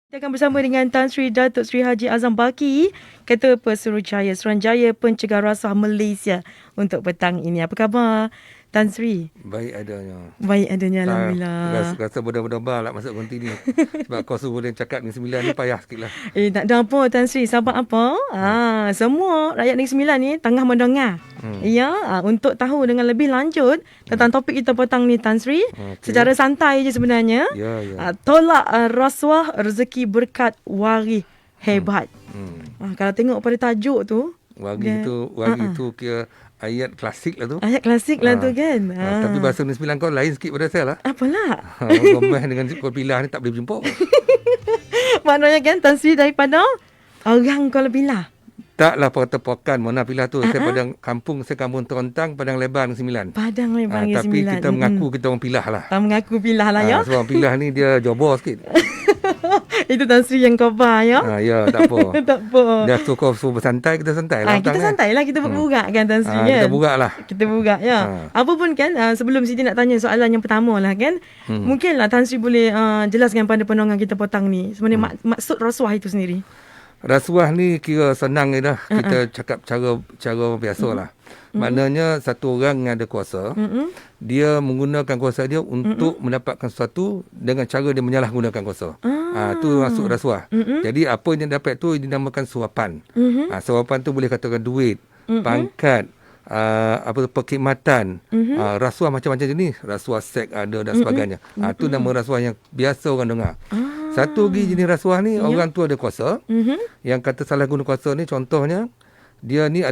Kita akan bersama dengan Tan Sri Datuk Sri Haji Azam Baki, Ketua Pesuruhjaya Suruhanjaya Pencegah Rasuah Malaysia untuk petang ini. Apa khabar Tan Sri? Baik adanya. Baik adanya, Alhamdulillah. Rasa berdebar-debar lah masuk konti ni. Sebab kau suruh dia cakap ni 9 ni payah sikit lah. Tak ada apa Tan Sri, sebab apa? Semua rakyat Negeri Sembilan ni tengah mendengar. Untuk tahu dengan lebih lanjut tentang topik kita petang ni Tan Sri. Secara santai je sebenarnya. Tolak rasuah rezeki berkat waris hebat. Kalau tengok pada tajuk tu, Wagi itu kira ayat klasik lah tu. Ayat klasik lah tu kan. Tapi bahasa Negeri Sembilan kau lain sikit pada saya lah. Apalah? Gombeh dengan Kuala Pilah ni tak boleh berjumpa. Maknanya kan Tan Sri daripada orang Kuala Pilah. Taklah Pokan mana Pilah tu. Saya kampung Terontang, Padang Lebar Negeri Sembilan. Padang Lebar Negeri Sembilan. Tapi kita mengaku kita orang Pilah lah. Mengaku Pilah lah ya. Sebab orang Pilah ni dia jobor sikit. Itu Tan Sri yang khabar ya. Ya, tak apa. Tak apa. Dia suruh bersantai, kita santai lah. Kita santai lah, kita berburak kan Tan Sri kan. Kita burak lah. Kita burak ya. Apa pun kan, sebelum Siti nak tanya soalan yang pertama lah kan. Mungkinlah Tan Sri boleh jelaskan pada pendengar kita petang ni. Sebenarnya maksud rasuah itu sendiri. Rasuah ni kira senang je dah. Kita cakap cara biasa lah. Maknanya satu orang yang ada kuasa, dia menggunakan kuasa dia untuk mendapatkan sesuatu dengan cara dia menyalahgunakan kuasa. Tu masuk rasuah. Jadi apa yang dia dapat tu dinamakan suapan. Suapan tu boleh katakan duit, pangkat, perkhidmatan, rasuah macam-macam jenis. Rasuah seks ada dan sebagainya. Tu nama rasuah yang biasa orang dengar. Satu lagi jenis rasuah ni, orang tu ada kuasa. Yang kata salah guna kuasa ni, contohnya dia ni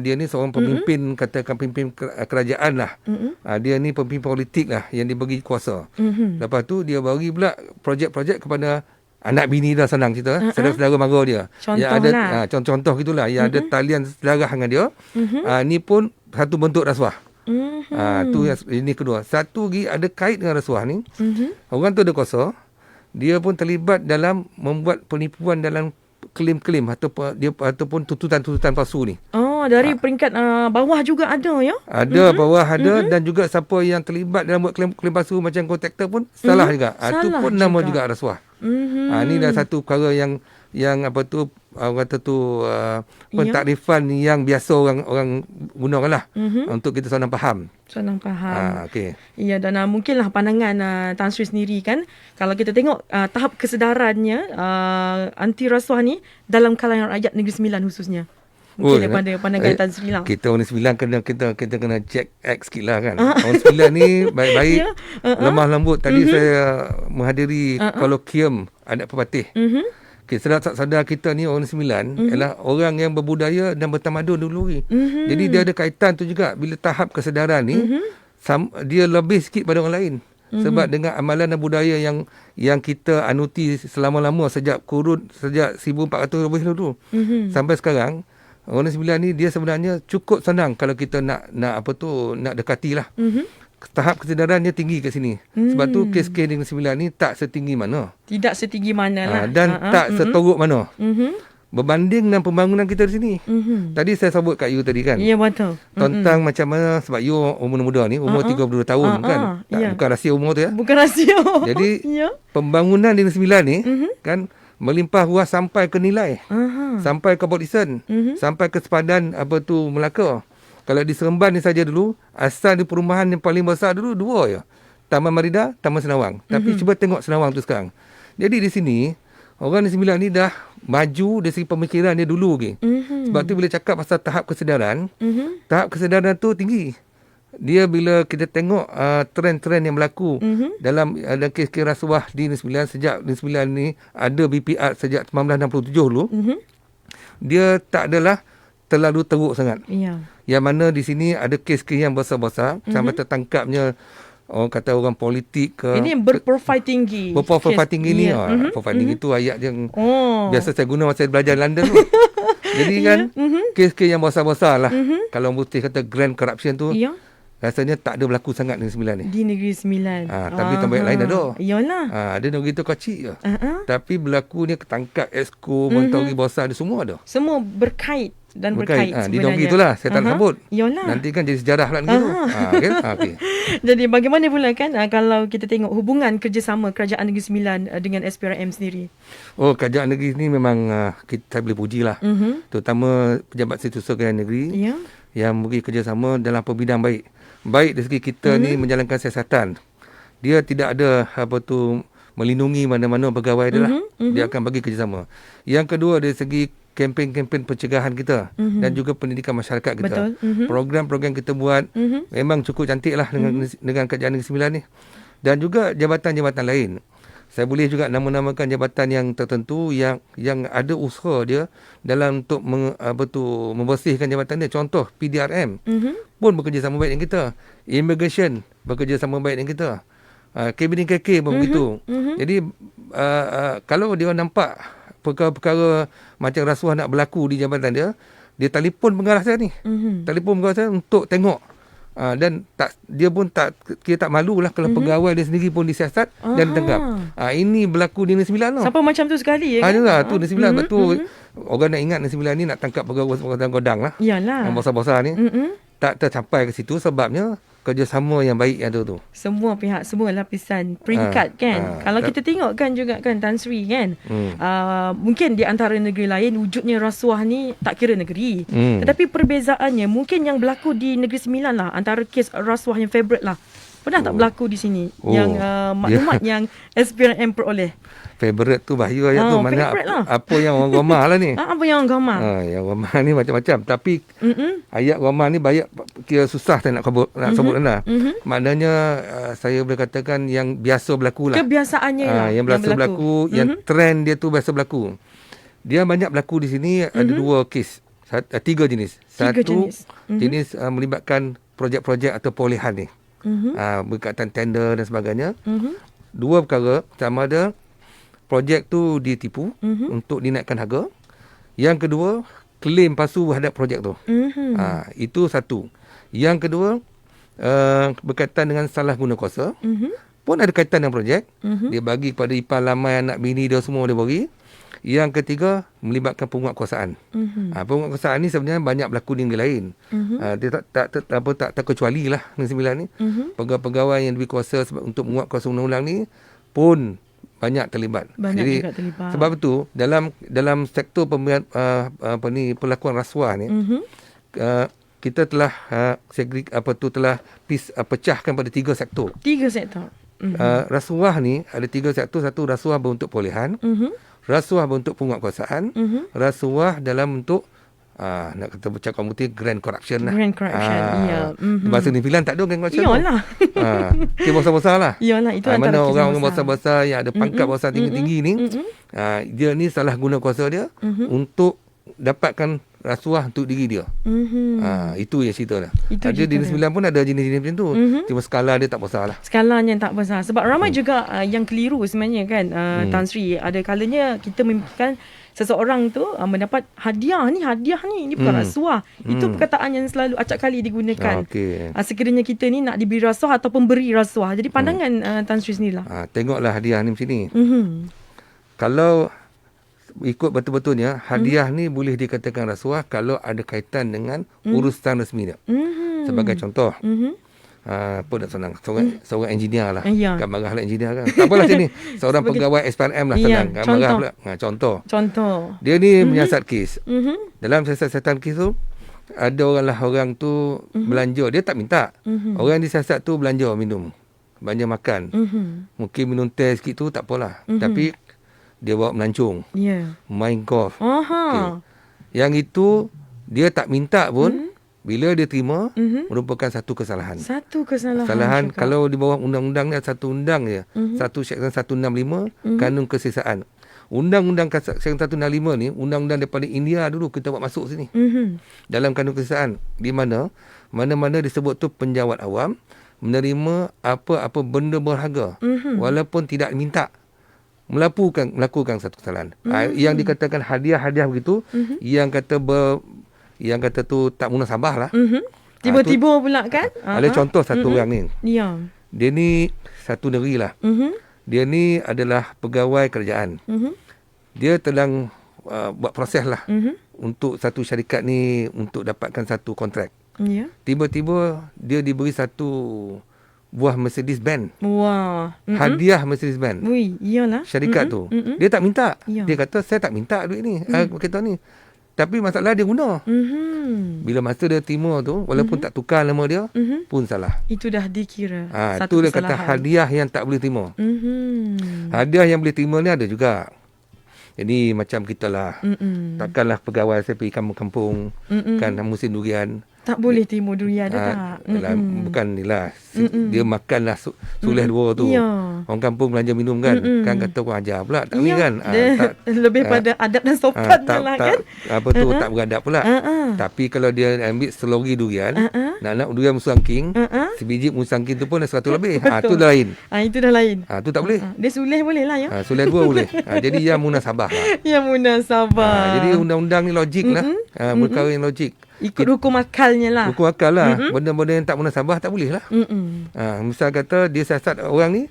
dia ni seorang pemimpin, katakan pemimpin kerajaan lah. Dia ni pemimpin politik lah yang dibagi kuasa. Lepas tu dia bagi pula projek-projek kepada anak bini dah, senang cerita. Saudara-saudara mara dia. Yang ada contoh gitulah, yang ada talian sedarah dengan dia. Ni pun satu bentuk rasuah. Tu yang ini kedua. Satu lagi ada kait dengan rasuah ni. Orang tu ada kuasa. Dia pun terlibat dalam membuat penipuan dalam klaim-klaim ataupun tuntutan-tuntutan palsu ni. Dari peringkat bawah juga ada ya? Ada, bawah ada, dan juga siapa yang terlibat dalam buat klaim palsu macam kontraktor pun salah juga. Tu pun nama juga rasuah. Ni dah satu perkara yang apa tu, orang kata tu pentakrifan yang biasa orang gunakan lah untuk kita senang faham. Senang faham. Okey. Ya, dan mungkinlah pandangan Tan Sri sendiri kan, kalau kita tengok tahap kesedarannya anti rasuah ni dalam kalangan rakyat Negeri Sembilan khususnya. Mungkin daripada pandangan Tan Sri lah. Kita orang Sembilan kita kena check X sikit lah kan. Orang Sembilan ni baik-baik, lemah lembut. Tadi saya menghadiri kolokium adat pepatih. Sadar kita ni orang Sembilan ialah orang yang berbudaya dan bertamadun dulu ni. Jadi dia ada kaitan tu juga. Bila tahap kesedaran ni, dia lebih sikit pada orang lain. Sebab dengan amalan dan budaya yang kita anuti selama-lama sejak 1400 lebih dulu sampai sekarang, orang Sembilan ni dia sebenarnya cukup senang kalau kita nak dekati lah. Tahap kesedarannya tinggi kat sini. Sebab tu kes-kes Negeri Sembilan ni tak setinggi mana. Tidak setinggi mana lah. Dan tak seteruk mana. Berbanding dengan pembangunan kita di sini. Tadi saya sebut kat you tadi kan. Ya, betul. Tentang macam mana, sebab you umur muda ni, umur 32 tahun kan. Bukan rahsia umur tu ya. Bukan rahsia. Jadi pembangunan di Negeri Sembilan ni kan melimpah ruah sampai ke Nilai. Sampai ke Port Dickson. Sampai ke sepadan Melaka. Kalau di Seremban ni saja dulu, asal di perumahan yang paling besar dulu dua je. Taman Marida, Taman Senawang. Tapi cuba tengok Senawang tu sekarang. Jadi di sini, orang di Sembilan ni dah maju dari segi pemikiran dia dulu lagi. Sebab tu bila cakap pasal tahap kesedaran, tahap kesedaran tu tinggi. Dia bila kita tengok trend-trend yang berlaku dalam kes-kes rasuah di Negeri Sembilan, sejak Negeri Sembilan ni ada BPR sejak 1967 dulu, dia tak adalah terlalu teruk sangat. Yang mana di sini ada kes-kes yang besar-besar sampai tertangkapnya orang kata orang politik ke. Ini berprofil tinggi. Berprofil tinggi ni. Profil tinggi tu ayat yang biasa saya guna masa belajar London tu. Jadi kan kes-kes yang besar-besar lah. Kalau orang putih kata grand corruption tu. rasanya tak ada berlaku sangat Negeri Sembilan ni. Di Negeri Sembilan. Tapi tempat lain ada. Iyalah. Ada negeri tu kecil je. Tapi berlaku ni ketangkap, exco, menteri besar dia semua ada. Semua berkait sebenarnya. Di negeri itulah saya tak nak sebut. Iyalah. Nanti kan jadi sejarah pula negeri tu. Okay. Jadi bagaimana pula kan kalau kita tengok hubungan kerjasama Kerajaan Negeri Sembilan dengan SPRM sendiri? Kerajaan negeri ni memang kita boleh puji lah. Terutama pejabat setiausaha kerajaan negeri yang beri kerjasama dalam bidang baik. Baik dari segi kita ni menjalankan siasatan. Dia tidak ada melindungi mana-mana pegawai dia lah. Dia akan bagi kerjasama. Yang kedua dari segi kempen-kempen pencegahan kita dan juga pendidikan masyarakat kita. Program-program kita buat memang cukup cantik lah dengan Kerajaan Negeri Sembilan ni. Dan juga jabatan-jabatan lain. Saya boleh juga nama-namakan jabatan yang tertentu yang ada usaha dia dalam untuk membersihkan jabatan dia. Contoh PDRM pun bekerjasama baik dengan kita. Immigration bekerjasama baik dengan kita. Kabinet KK pun begitu. Jadi kalau dia nampak perkara-perkara macam rasuah nak berlaku di jabatan dia, dia telefon pengarah saya ni. Telefon pengarah saya untuk tengok. Dan dia pun tak malulah kalau pegawai dia sendiri pun disiasat dan ditangkap. Ini berlaku di Negeri Sembilan tau. Sampai macam tu sekali tu Negeri Sembilan. Betul. Orang nak ingat Negeri Sembilan ni nak tangkap pegawai godang lah. Iyalah. Yang besar-besar ni. Tak tercapai ke situ sebabnya kerjasama yang baik yang ada tu. Semua pihak, semua lapisan peringkat kan. Kalau kita tengok kan juga kan Tan Sri kan. Mungkin di antara negeri lain wujudnya rasuah ni tak kira negeri. Tetapi perbezaannya mungkin yang berlaku di Negeri Sembilan lah. Antara kes rasuah yang favourite lah. Pernah tak berlaku di sini? Yang maklumat yang SPRM peroleh. Favourite tu bahaya ayat tu. Mana apa yang orang ramah lah ni. Apa yang orang ramah? Yang ramah ni macam-macam. Tapi ayat ramah ni banyak kira susah saya nak sebut anda. Maknanya saya boleh katakan yang biasa berlaku lah. Kebiasaannya lah. Yang biasa berlaku. Yang trend dia tu biasa berlaku. Dia banyak berlaku di sini. Ada 2 kes. 3 jenis. Satu jenis melibatkan projek-projek atau perolehan ni. Berkaitan tender dan sebagainya. 2 perkara. Sama ada projek tu ditipu untuk dinaikkan harga. Yang kedua, claim palsu terhadap projek tu. Itu satu. Yang kedua, berkaitan dengan salah guna kuasa. Pun ada kaitan dengan projek. Dia bagi kepada ipar lamai, anak bini dia semua dia bagi. Yang ketiga, melibatkan penguatkuasaan. Penguatkuasaan ni sebenarnya banyak berlaku di negeri lain. Dia tak terkecuali lah Negeri Sembilan ni. Pegawai-pegawai yang diberi kuasa untuk menguatkuasa undang-undang ni pun banyak terlibat. Jadi, sebab itu dalam sektor pelakuan rasuah ni kita telah telah pecahkan pada 3 sektor. 3 sektor. Rasuah ni ada 3 sektor. Satu, rasuah berbentuk perolehan, rasuah berbentuk penguatkuasaan, rasuah dalam bentuk nak kata bercakap putih grand corruption lah. Grand corruption, ya. Bahasa Negeri tak ada grand corruption. Iyalah. Kes besar-besar lah. Iyalah, itu antara mana orang-orang besar-besar yang ada pangkat besar tinggi-tinggi ni, dia ni salah guna kuasa dia untuk dapatkan rasuah untuk diri dia. Itu yang cerita lah. Ada di Negeri Sembilan pun ada jenis-jenis macam tu. Cuma skala dia tak besar lah. Skalanya tak besar. Sebab ramai juga yang keliru sebenarnya kan, Tan Sri. Ada kalanya kita memikirkan seseorang tu mendapat hadiah ni bukan rasuah. Itu perkataan yang selalu acap kali digunakan. Sekiranya kita ni nak diberi rasuah atau pemberi rasuah. Jadi pandangan Tan Sri sendirilah. Tengoklah hadiah ni macam ni. Kalau ikut betul-betulnya, hadiah ni boleh dikatakan rasuah kalau ada kaitan dengan urusan resmi dia. Sebagai contoh, apa nak senang, seorang engineer lah. Kan marahlah engineer kan. Tak apalah macam ni. Seorang pegawai SPRM lah senang. Kan marah pula. Contoh. Dia ni menyiasat kes. Dalam siasatan kes tu, ada orang tu belanja. Dia tak minta. Orang disiasat tu belanja minum. Belanja makan. Mungkin minum teh sikit tu tak apalah. Tapi dia bawa melancong. Main golf. Yang itu dia tak minta pun. Bila dia terima, merupakan satu kesalahan. Kesalahan kalau di bawah undang-undang ni satu undang je. Satu Seksyen 165 Kanun Kesesaan. Undang-undang Seksyen 165 ni, undang-undang daripada India dulu kita buat masuk sini. Dalam Kanun Kesesaan, di mana-mana disebut tu penjawat awam menerima apa-apa benda berharga walaupun tidak minta. Melakukan satu kesalahan. Yang dikatakan hadiah-hadiah begitu, yang kata tu tak munasabah lah. Tiba-tiba pula kan? Ada contoh satu orang ni. Ya. Dia ni satu negeri lah. Dia ni adalah pegawai kerajaan. Dia sedang buat proses lah untuk satu syarikat ni untuk dapatkan satu kontrak. Ya. Tiba-tiba dia diberi satu buah Mercedes-Benz. Wah. Hadiah Mercedes-Benz. Ui, iyalah. Syarikat tu. Dia tak minta. Ya. Dia kata saya tak minta duit ni. Kereta ni. Tapi masalah dia guna. Bila masa dia terima tu, walaupun tak tukar nama dia, pun salah. Itu dah dikira Itu dia kata hadiah yang tak boleh terima. Hadiah yang boleh terima ni ada juga. Jadi macam kita lah. Takkanlah pegawai saya pergi kampung-kampung, kan musim durian. Tak boleh terima durian tak? Bukan ni lah. Dia makanlah sulih dua tu. Ya. Orang kampung belanja minum kan. Kan kata orang ajar pula. Tak ya. kan. Lebih pada adab dan sopan lah kan. Tak beradab pula. Tapi kalau dia ambil selori durian, nak durian musangking, sebiji musangking tu pun dah 100 lebih. Tu dah lain. Itu dah lain. Tu tak boleh. Dia sulih boleh lah ya. Sulih dua boleh. Jadi yang munasabah lah. Yang munasabah. Jadi undang-undang ni logik lah. Perkara yang logik. Ikut hukum akalnya lah. Hukum akal lah. Benda-benda yang tak munasabah tak boleh lah. Misal kata dia siasat orang ni,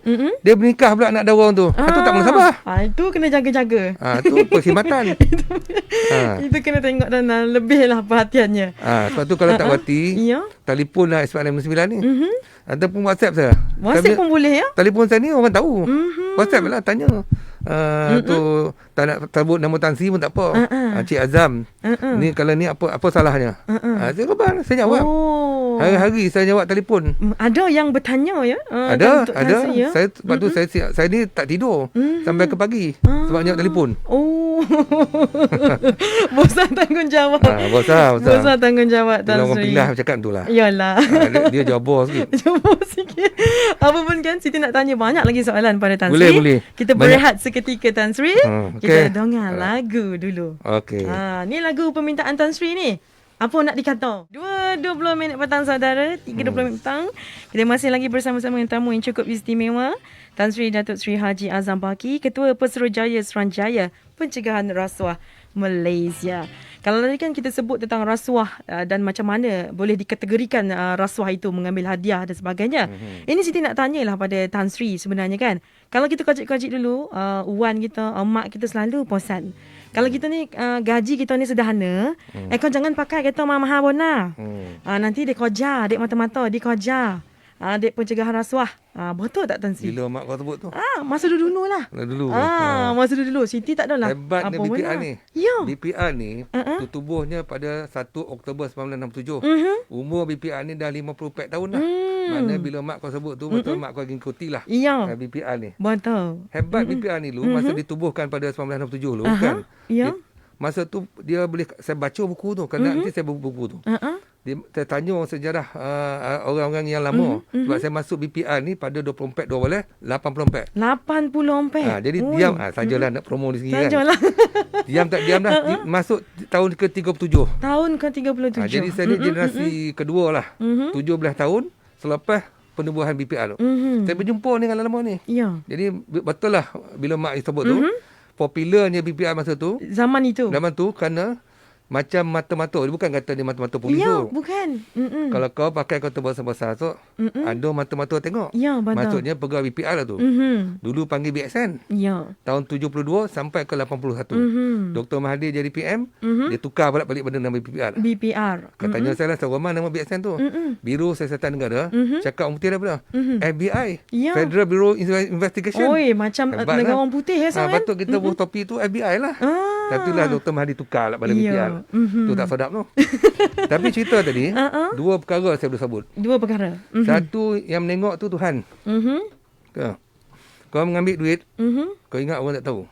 dia bernikah pula nak ada orang tu. Itu tak munasabah. Itu kena jaga-jaga. Itu perkhidmatan. Itu kena tengok dan lebih lah perhatiannya. Sebab tu kalau tak berhati, telefon lah SPM 9 ni. Ataupun WhatsApp saya. WhatsApp pun boleh ya? Telefon saya ni orang tahu. WhatsApp lah tanya. Tu tak nak sebut nama Tan Sri pun tak apa. Cik Azam. Ni kalau ni apa salahnya? Saya kata saya jawab. Hari-hari saya jawab telefon. Ada yang bertanya ya? Ada. Saya sebab tu saya ni tak tidur sampai ke pagi sebab jawab telefon. Bosan tanggungjawab. Bosan tanggungjawab Tan Sri. Orang pilah cakap tu lah. Yalah. Dia jawab sikit. Jawab sikit. Apa pun kan Siti nak tanya banyak lagi soalan pada Tan Sri. Boleh. Kita berehat seketika Tan Sri. Okay. Kita dengar lagu dulu. Okey. Ni lagu permintaan Tan Sri ni. Apa nak dikata? 2.20 minit petang saudara, 3.20 minit petang. Kita masih lagi bersama-sama dengan tamu yang cukup istimewa. Tan Sri Datuk Sri Haji Azam Baki, Ketua Pesuruhjaya Suruhanjaya Pencegahan Rasuah Malaysia. Kalau tadi kan kita sebut tentang rasuah dan macam mana boleh dikategorikan rasuah itu mengambil hadiah dan sebagainya. Ini Siti nak tanyalah pada Tan Sri sebenarnya kan. Kalau kita kajik-kajik dulu, Wan kita, mak kita selalu posan. Kalau kita ni gaji kita ni sederhana, kau jangan pakai kereta mahal bona. Nanti dia koja, dek mata-mata dia koja. Dek pencegahan rasuah. Betul tak Tan Sri? Bila mak kau sebut tu? Masa dulu lah. Masa dulu. Siti tak adalah. Hebatnya BPR ni. Ya. BPR ni tubuhnya pada 1 Oktober 1967. Umur BPR ni dah 54 tahun dah. Mana bila mak kau sebut tu, betul mak kau ikutilah BPR ni. Betul. Hebat BPR ni lu masa ditubuhkan pada 1967 lu kan. Ya. Masa tu dia boleh, saya baca buku tu kerana nanti saya buku tu. Saya tanya orang sejarah orang-orang yang lama. Sebab saya masuk BPR ni pada 24 84. Jadi diam sajalah nak promo di sini kan. Diam tak diam dah. Masuk tahun ke-37. Tahun ke-37. Jadi saya ni generasi kedua lah. 17 tahun selepas penubuhan BPR tu. Saya berjumpa dengan lama ni. Ya. Jadi betul lah bila mak sebut tu. Popularnya BPR masa tu. Zaman tu kerana macam mata-mata. Dia bukan kata dia mata-mata polis ya, tu. Bukan. Kalau kau pakai kereta besar-besar tu, ada mata-mata tengok. Ya, betul. Maksudnya pegawai BPR lah tu. Dulu panggil BXN. Ya. Tahun 72 sampai ke 81. Dr. Mahathir jadi PM, dia tukar balik pada nama BPR. Katanya saya lah sama nama BXN tu. Biro Siasatan Negara, cakap orang putih dah pula. FBI. Ya. Federal Bureau Investigation. Macam negara orang putih ya Sam. Patut kita buat topi tu FBI lah. Tapi lah Dr. Mahathir tukar lah pada BPR. Tu tak sedap tu. Tapi cerita tadi, dua perkara saya boleh sebut. Dua perkara. Satu yang menengok tu Tuhan. Kau mengambil duit, kau ingat orang tak tahu.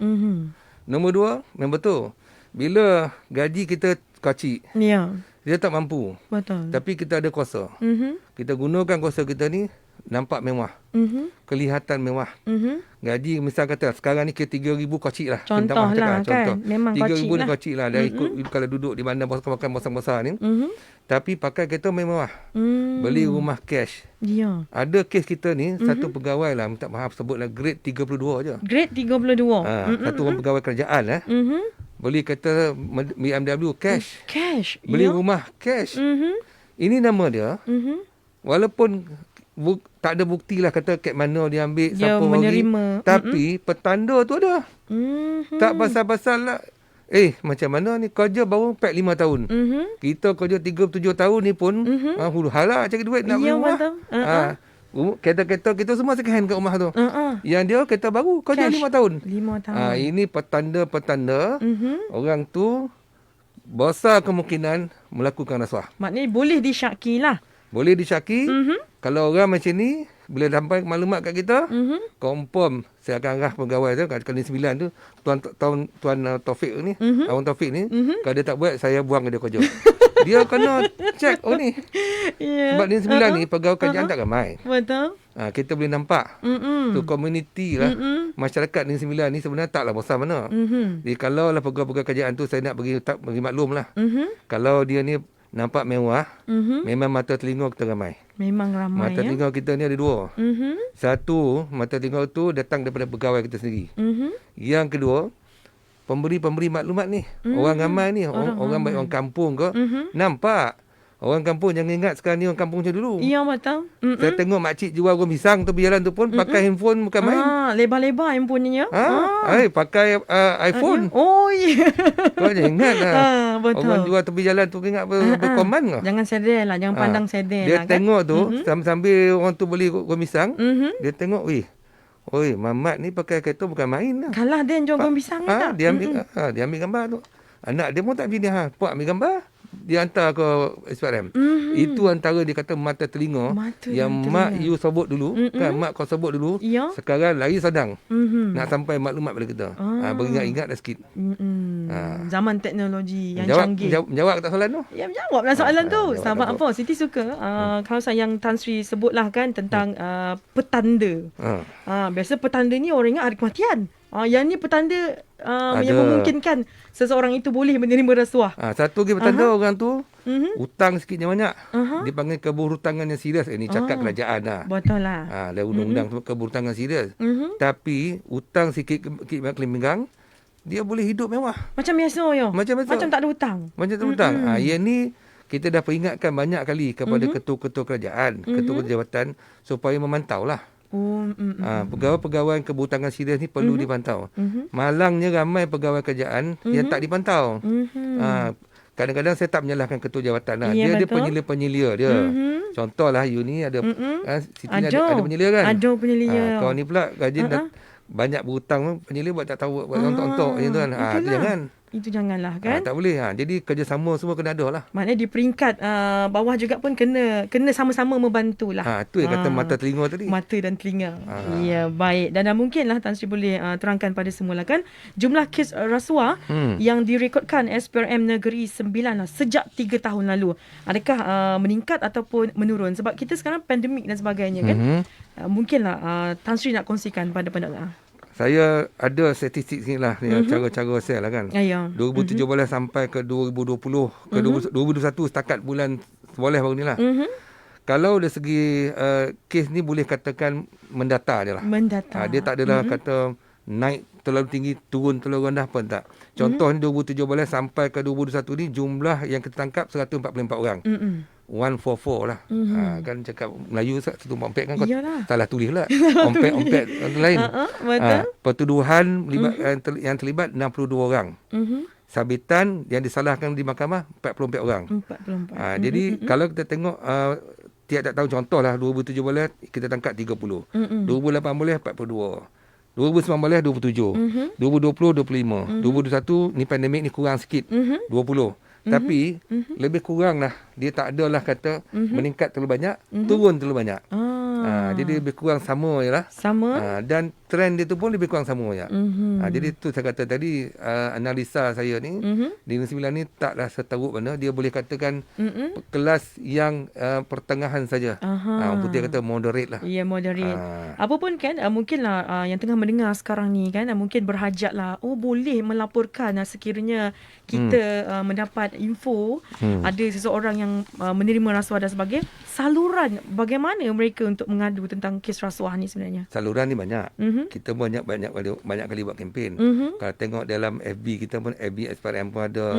Nombor dua, memang betul. Bila gaji kita kecil, dia tak mampu. Betul. Tapi kita ada kuasa. Kita gunakan kuasa kita ni nampak mewah. Kelihatan mewah. Gaji misal kata sekarang ni ke 3,000 kocik lah. Contoh lah kan. Memang 3,000 ni kocik lah. Dah ikut kalau duduk di bandar makan besar-besar ni. Tapi pakai kereta mewah. Beli rumah cash. Ya. Ada kes kita ni satu pegawai lah, minta maaf sebutlah grade 32 je. Grade 32. Satu orang pegawai kerajaan lah. Beli kereta BMW cash. Cash. Beli rumah cash. Ini nama dia. Mhm. Walaupun tak ada bukti lah kata kat mana dia ambil, Dia siapa menerima. bagi. Tapi petanda tu ada. Tak pasal-pasal lah. Macam mana ni kerja baru 4-5 tahun. Kita kerja 37 tahun ni pun hulu hala cari duit nak beli rumah. Kereta kita semua second hand kat rumah tu. Yang dia kereta baru kerja 5 tahun. 5 tahun. Ini petanda-petanda orang tu besar kemungkinan melakukan rasuah. Maknanya boleh disyaki lah. Boleh disyaki. Kalau orang macam ni, bila sampai maklumat kat kita, confirm saya akan arah pegawai tu, kat Kali 9 tu, Tuan Taufik ni, Abang Taufik ni, kalau dia tak buat, saya buang dia kerja. Dia kena check ni. Yeah. Sebab Negeri Sembilan ni, pegawai kerajaan tak ramai. Betul. Kita boleh nampak. Tu komuniti lah. Masyarakat Negeri Sembilan ni sebenarnya taklah besar mana. Jadi kalau lah pegawai-pegawai kerajaan tu, saya nak bagi maklum lah. Kalau dia ni nampak mewah, memang mata telinga kita ramai. Memang ramai. Mata telinga kita ni ada dua. Satu, mata telinga tu datang daripada pegawai kita sendiri. Yang kedua, pemberi maklumat ni. Orang ramai ni, orang baik orang kampung ke, nampak. Orang kampung jangan ingat sekarang ni orang kampung macam dulu. Ya, betul. Saya tengok makcik jual goreng pisang tu berjalan tu pun pakai handphone bukan main. Lebar-lebar handphonenya. Pakai iPhone. Oh, ya. Kau jangan ingat lah. Betul. Orang jual tepi jalan tu ingat berkoman ke? Jangan sedih lah. Jangan pandang sedih dia lah. Dia tengok kan? tu, sambil orang tu beli goreng pisang, dia tengok, oi, Mamat ni pakai kereta bukan main lah. Kalah dia jual goreng pisang ni tak? Dia ambil gambar tu. Anak dia pun tak bini. Puak ambil gambar. Dia hantar ke SPRM. Itu antara dia kata mata telinga yang mak you sebut dulu. Kan mak kau sebut dulu. Sekarang lari sadang. Nak sampai maklumat pada kita. Beringat-ingat dah sikit. Zaman teknologi yang canggih. Menjawab tak soalan tu? Ya, menjawablah soalan tu. Sahabat apa? Siti suka. Kalau yang Tan Sri sebutlah kan tentang petanda. Biasa petanda ni orang ingat hari kematian. Yang ni petanda yang memungkinkan seseorang itu boleh menerima rasuah. Satu lagi petanda orang tu hutang sikitnya banyak. Dipanggil keberhutangan yang serius. Ini cakap kerajaan lah. Betul lah. Ada undang-undang keberhutangan serius. Tapi hutang sikit kelimigang, dia boleh hidup mewah. Macam biasa ya. Macam tak ada hutang. Macam tak ada hutang. Yang ni kita dah peringatkan banyak kali kepada ketua-ketua kerajaan, ketua-ketua jabatan supaya memantau lah. Pegawai-pegawai keberhutangan serius ni perlu dipantau. Malangnya ramai pegawai kerajaan yang tak dipantau. Kadang-kadang saya tak menyalahkan ketua jabatan lah. Dia penyelia-penyelia dia. Contohlah you ni ada Siti ada penyelia kan? Ada penyelia. Kau ni pula rajin banyak berhutang, penyelia buat tak tahu, buat ontok-ontok macam tu kan. Itu jangan. Itu janganlah kan. Tak boleh. Jadi kerjasama semua kena ada lah. Maknanya di peringkat bawah juga pun kena sama-sama membantulah. Itu yang kata mata telinga tadi. Mata dan telinga. Ya, baik. Dan mungkinlah Tan Sri boleh terangkan pada semua lah kan. Jumlah kes rasuah yang direkodkan SPRM Negeri Sembilan sejak 3 tahun lalu. Adakah meningkat ataupun menurun? Sebab kita sekarang pandemik dan sebagainya kan. Mungkinlah Tan Sri nak kongsikan pada pendengar. Saya ada statistik sini lah, cara-cara saya lah kan. 2017 sampai ke 2020, ke 2021 setakat bulan sebelah baru ni lah. Kalau dari segi kes ni boleh katakan mendata je lah. Dia tak adalah kata naik terlalu tinggi, turun terlalu rendah pun tak. Contoh ni 2017 sampai ke 2021 ni jumlah yang kita tangkap 144 orang. 144 lah. Kan cakap Melayu 144 kan kau salah tulis lah. Ompet lain. Pertuduhan yang terlibat 62 orang. Sabitan yang disalahkan di mahkamah 44 orang. 44. Jadi kalau kita tengok tiap-tiap tahun contohlah 2017 kita tangkap 30. 2018 42. 2019 27. 2020 25. 2021 ni pandemik ni kurang sikit. 20. Tapi lebih kurang lah. Dia tak adalah kata meningkat terlalu banyak, turun terlalu banyak. Jadi lebih kurang sama je lah. Dan trend dia tu pun lebih kurang sama je. Jadi tu saya kata tadi, analisa saya ni, di Negeri Sembilan ni taklah seteruk mana. Dia boleh katakan kelas yang pertengahan saja. Orang putih kata moderate lah. Ya, moderate. Apa pun kan, mungkinlah yang tengah mendengar sekarang ni kan, mungkin berhajat lah, boleh melaporkan sekiranya kita mendapat info ada seseorang yang yang menerima rasuah dan sebagainya, saluran bagaimana mereka untuk mengadu tentang kes rasuah ni sebenarnya? Saluran ni banyak. Kita banyak kali buat kempen. Kalau tengok dalam FB kita pun, FB SPRM pun ada,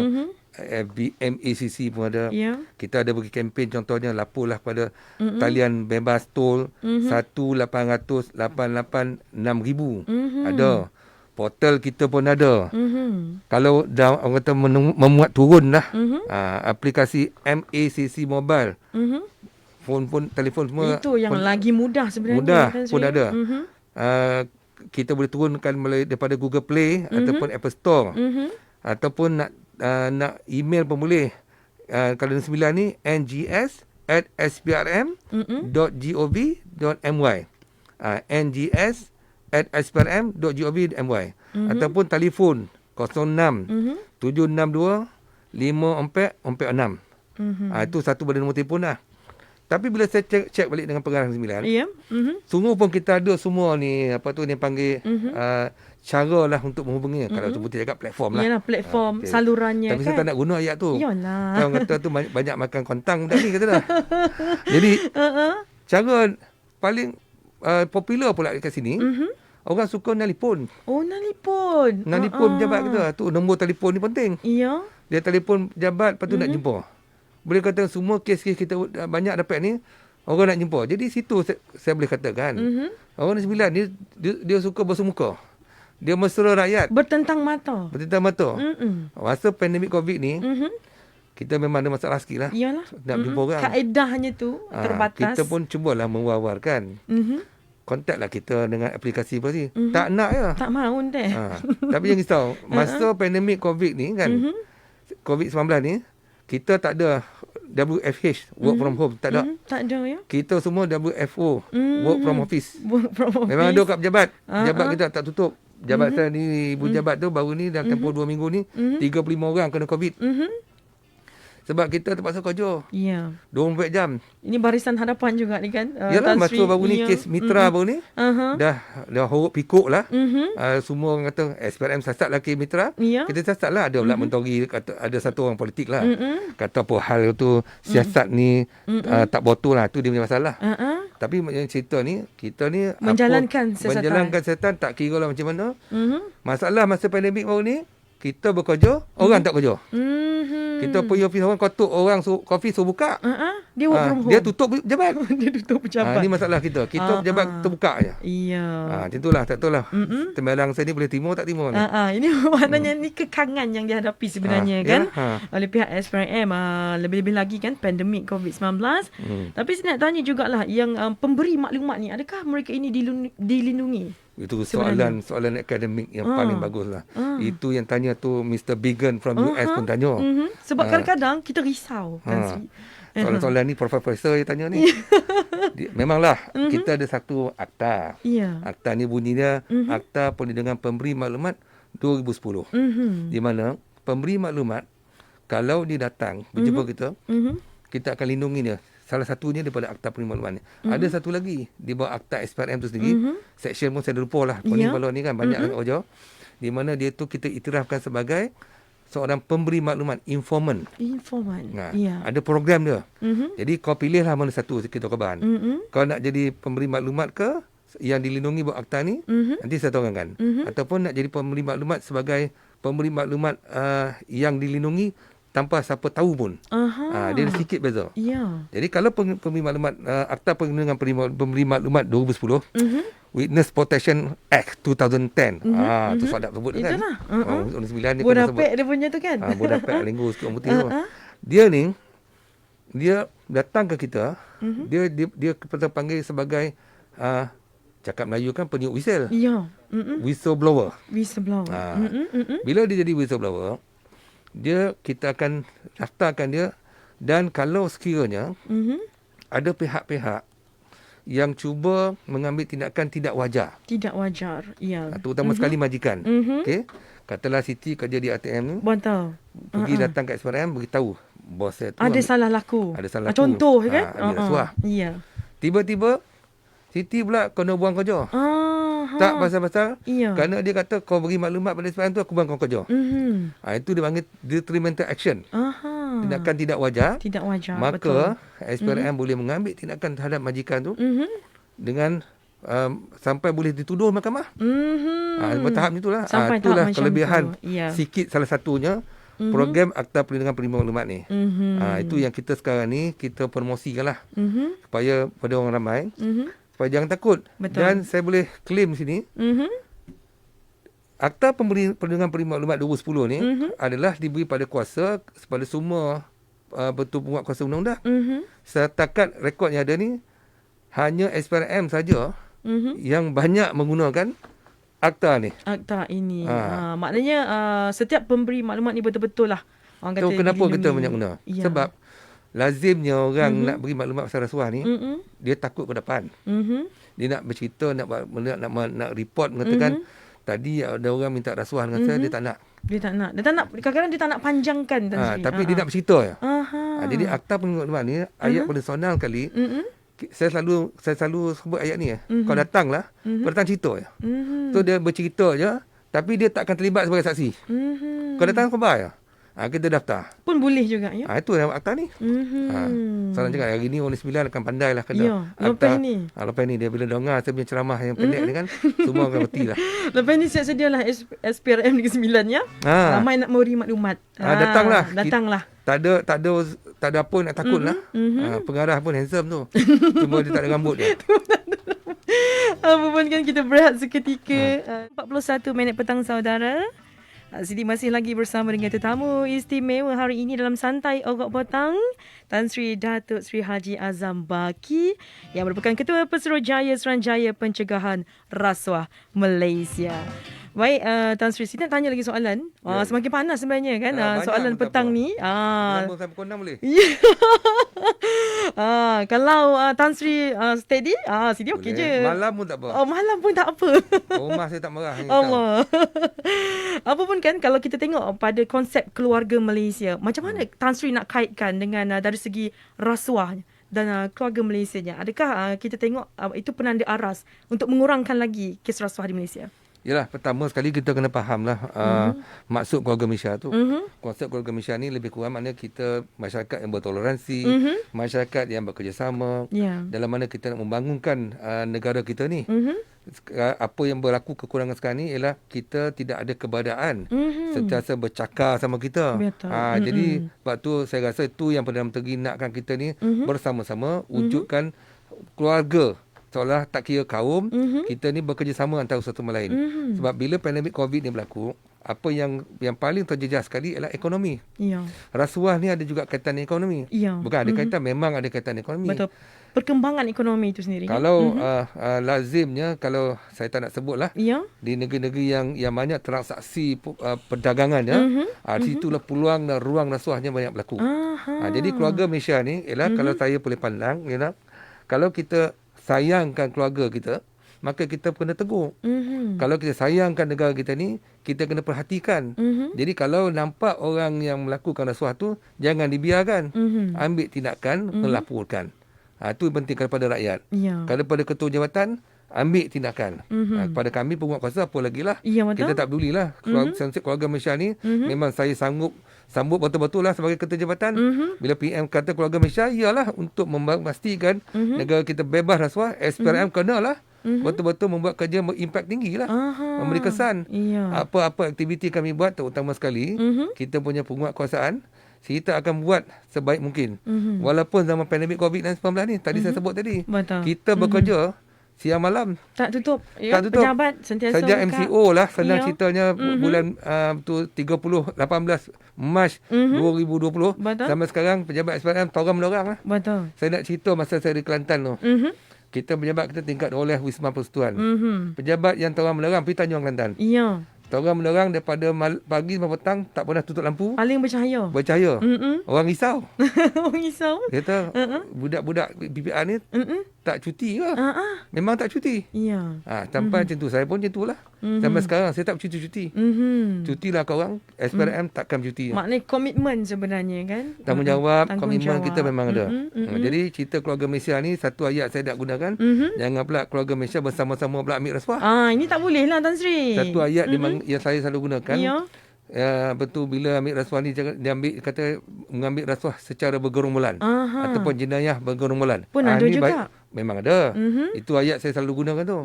FB MACC pun ada. Yeah. Kita ada bagi kempen, contohnya laporlah pada talian bebas tol 1-800-886-000. Ada. Portal kita pun ada. Kalau dah orang kata memuat turun lah aplikasi MACC Mobile. Phone, telefon semua. Itu yang lagi mudah sebenarnya. Mudah kan, pun ada. Kita boleh turunkan daripada Google Play ataupun Apple Store. Ataupun nak email pun boleh. Kalau yang 9 ni, ngs@sprm.gov.my. ngs@sprm.gov.my. Ataupun telefon 06 762 5446. Itu satu pada nombor telefon lah. Tapi bila saya cek balik dengan pengarah 9, sungguh pun kita ada semua ni, apa tu ni panggil cara lah untuk menghubungi. Kalau sebut cakap platform lah. Yalah, platform salurannya. Tapi kan? saya tak nak guna ayat tu. Yalah. Orang kata tu banyak makan kontang budak ni kata dah. Jadi cara paling popular pula dekat sini, orang suka nelefon. Oh, nelefon. Nelefon pejabat kita. Tu nombor telefon ni penting. Ya. Dia telefon pejabat, lepas tu nak jumpa. Boleh kata semua kes-kes kita banyak dapat ni, orang nak jumpa. Jadi situ saya boleh katakan, orang ni 9 dia suka bersemuka. Dia mesra rakyat. Bertentang mata. Masa pandemik COVID ni, kita memang ada masalah sikit lah. Iyalah. Nak jumpa orang. Kaedahnya tu terbatas. Kita pun cubalah mewar-warkan. Kontaklah kita dengan aplikasi apa sih. Tak nak ya. Tak mahu deh. Tapi jangan risau. Masa pandemik COVID ni kan, COVID-19 ni, kita tak ada WFH, work from home. Tak ada. Tak ada ya. Kita semua WFO, work from office. Work from office. Memang ada kat pejabat. Pejabat kita tak tutup. Jabat saya ni, ibu jabat tu baru ni dalam tempoh 2 minggu ni, 35 orang kena COVID. Sebab kita terpaksa kerja. Ya. 24 jam. Ini Barisan Hadapan juga ni kan. Yalah, masa baru ni kes Mitra baru ni. Dah horok pikuk lah. Semua orang kata SPRM sasat lah kes Mitra. Ya. Kita sasat lah. Ada pula mentori, kata, ada satu orang politik lah. Kata apa hal tu, siasat ni tak betul lah. Tu dia punya masalah. Tapi yang cerita ni, kita ni menjalankan siasatan. Menjalankan siasatan, tak kira lah macam mana. Masalah masa pandemik baru ni, kita bekerja, orang tak kerja. Kita pergi office orang, kotuk orang office suruh buka. Dia work from home. Dia tutup pejabat. Dia tutup pejabat. Ini masalah kita. Kita pejabat terbuka je. Iya. Macam itulah, tak tahulah. Tembalang saya ni boleh timur tak timur ni. Ini maknanya ni kekangan yang dihadapi sebenarnya kan. Oleh pihak SPRM. Lebih-lebih lagi kan pandemik COVID-19. Tapi saya nak tanya jugalah yang pemberi maklumat ni, adakah mereka ini dilindungi? Itu soalan akademik yang paling bagus lah. Itu yang tanya tu Mr. Bigan from US pun tanya. Sebab kadang-kadang kita risau kan. Soalan-soalan ni profesor yang tanya ni. Memanglah kita ada satu akta. Akta ni bunyinya Akta Perlindungan Pemberi Maklumat 2010. Di mana pemberi maklumat kalau dia datang berjumpa kita, kita akan lindungi dia. Salah satunya daripada Akta Perlindungan Maklumat ni. Ada satu lagi di bawah Akta SPRM tu sendiri. Section pun saya dah lupa lah. Balon ni kan banyak orang. Di mana dia tu kita iktirafkan sebagai seorang pemberi maklumat, informant. Ada program dia. Jadi kau pilihlah mana satu kita korban. Kau nak jadi pemberi maklumat ke yang dilindungi buat akta ni, nanti saya tawarkan. Ataupun nak jadi pemberi maklumat sebagai pemberi maklumat yang dilindungi tanpa siapa tahu pun. Dia ada sedikit beza. Jadi kalau pemberi maklumat Akta Perlindungan Pemberi Maklumat 2010, Witness Protection Act 2010. Tu soalan sebut kan. Orang 9 ni Bodapek dia punya tu kan. Bodapek linggu sikit orang putih tu. Dia ni datang ke kita, dia kita panggil sebagai cakap Melayu kan peniup whistle. Whistleblower. Bila dia jadi whistleblower, kita akan daftarkan dia, dan kalau sekiranya ada pihak-pihak yang cuba mengambil tindakan tidak wajar. Terutama sekali majikan. Okey. Katalah Siti kerja di ATM ni. Betul. Pergi datang kat SPRM beritahu bos saya tu ada salah laku. Contoh kan? Ambil rasuah. Tiba-tiba Siti pula kena buang kerja. Tak pasal-pasal. Kerana dia kata kau beri maklumat pada SPRM tu, aku buang kau kerja. Itu dia panggil detrimental action. tindakan tidak wajar, Tidak wajar. maka SPRM boleh mengambil tindakan terhadap majikan tu dengan sampai boleh dituduh mahkamah. Bertahap itulah. Sampai Itulah tahap macam kelebihan tu. Ya. sikit salah satunya program Akta Perlindungan Penerima Maklumat ni. Itu yang kita sekarang ni kita promosikanlah supaya pada orang ramai supaya jangan takut. Betul. Dan saya boleh claim sini Akta Perlindungan Penerima Maklumat 2010 ni adalah diberi pada kuasa kepada semua betul penguat kuasa undang-undang. Setakat rekod yang ada ni hanya SPRM saja yang banyak menggunakan akta ni. Akta ini. Maknanya setiap pemberi maklumat ni betul-betul lah. Orang So, kata kenapa dilindungi. kita banyak guna? Ya. Sebab lazimnya orang nak beri maklumat pasal rasuah ni, dia takut ke depan. Dia nak bercerita, nak report mengatakan tadi ada orang minta rasuah dengan saya, dia tak nak. Dia tak nak. Kadang-kadang dia tak nak panjangkan. Tapi dia nak bercerita je. Jadi akta perlindungan maklumat ni ayat personal kali. Saya selalu sebut ayat ni. Kau datanglah, kau datang cerita je. So dia bercerita je, tapi dia tak akan terlibat sebagai saksi. Kau datang kau bayar. Kita daftar. Pun boleh juga ya. Itu yang akta ni. Salah cakap hari ni orang 9 akan pandai lah kena Ya, akta. lepas ni. Lepas ni dia bila dengar saya punya ceramah yang pendek ni kan, semua akan berhenti lah. Lepas ni siap sedialah SPRM Negeri Sembilan ya. Ramai nak memberi maklumat. Datanglah. Datanglah. Tak ada apa nak takut lah. Pengarah pun handsome tu. Cuma dia tak ada rambut dia. Apa pun kan kita berehat seketika. 41 minit petang saudara. Sidi masih lagi bersama dengan tetamu istimewa hari ini dalam Santai Ogok Petang, Tan Sri Datuk Sri Haji Azam Baki yang merupakan Ketua Pesuruhjaya Suruhanjaya Pencegahan Rasuah Malaysia. Baik, Tan Sri, saya nak tanya lagi soalan. Semakin panas sebenarnya kan soalan petang ni. Lama sampai pukul 6 boleh? Kalau Tan Sri steady, Sidi okey je. Malam pun tak apa. Malam pun tak apa. Rumah saya tak marah. Allah. Apa pun kan, kalau kita tengok pada konsep keluarga Malaysia, macam mana Tan Sri nak kaitkan dengan dari segi rasuah dan keluarga Malaysianya? Adakah kita tengok itu penanda aras untuk mengurangkan lagi kes rasuah di Malaysia? Yalah, pertama sekali kita kena fahamlah maksud keluarga Malaysia tu. Konsep keluarga Malaysia ni lebih kurang maknanya kita masyarakat yang bertoleransi, masyarakat yang bekerjasama, dalam mana kita nak membangunkan negara kita ni. Apa yang berlaku kekurangan sekarang ni ialah kita tidak ada keberadaan sentiasa bercakap sama kita. Jadi sebab tu saya rasa itu yang Perdana Menteri nakkan kita ni bersama-sama wujudkan keluarga. Seolah tak kira kaum, kita ni bekerjasama antara satu sama lain. Sebab bila pandemik COVID ni berlaku, apa yang paling terjejas sekali ialah ekonomi. Rasuah ni ada juga kaitan ekonomi. Bukan ada kaitan, memang ada kaitan ekonomi. Betul. Perkembangan ekonomi itu sendiri. Kalau lazimnya, kalau saya tak nak sebut lah, di negeri-negeri yang banyak transaksi perdagangan, di situlah peluang dan ruang rasuahnya banyak berlaku. Jadi keluarga Malaysia ni ialah kalau saya boleh pandang, ialah kalau kita sayangkan keluarga kita, maka kita kena tegur. Kalau kita sayangkan negara kita ni, kita kena perhatikan. Jadi kalau nampak orang yang melakukan rasuah tu, jangan dibiarkan. Ambil tindakan, melaporkan. Itu penting kepada rakyat. Kalau pada ketua jabatan, ambil tindakan. Kepada kami penguat kuasa apa lagi lah. Kita tak pedulilah. Keluarga Malaysia ni memang saya sambut betul-betul lah sebagai ketua jabatan. Bila PM kata keluarga Malaysia, iyalah untuk memastikan negara kita bebas rasuah, SPRM kenalah betul-betul membuat kerja berimpak tinggi lah. Memberi kesan. Apa-apa aktiviti kami buat, terutama sekali kita punya penguatkuasaan, kita akan buat sebaik mungkin. Walaupun zaman pandemik COVID-19 ni, tadi saya sebut tadi, kita bekerja siang malam. Tak tutup. Tak tutup. Pejabat sentiasa sejak MCO lah. Senang ceritanya bulan 18 Mac 2020. Sampai sekarang pejabat SPRM torang-menorang lah. Betul. Saya nak cerita masa saya di Kelantan tu. Kita pejabat kita tingkat oleh Wisma Persekutuan. Pejabat yang torang-menorang pergi Tanjung Kelantan. Torang menerang daripada pagi sampai petang, tak pernah tutup lampu. Paling bercahaya. Bercahaya. Orang risau. Orang risau. Dia kata, budak-budak PPR ni tak cuti ke? Memang tak cuti. Sampai macam tu. Saya pun macam tu lah. Sampai sekarang, saya tak cuti-cuti. Cutilah korang, SPRM takkan cuti. Maknanya komitmen sebenarnya kan? Tanggungjawab, komitmen kita memang ada. Jadi, cerita keluarga Malaysia ni, satu ayat saya nak gunakan. Jangan pula keluarga Malaysia bersama-sama pula ambil rasuah. Ini tak boleh lah Tan Sri. Satu ayat yang saya selalu gunakan. betul bila ambil rasuah ni dia mengambil rasuah secara bergerombolan ataupun jenayah bergerombolan. Pun ada juga. Memang ada. Itu ayat saya selalu gunakan tu.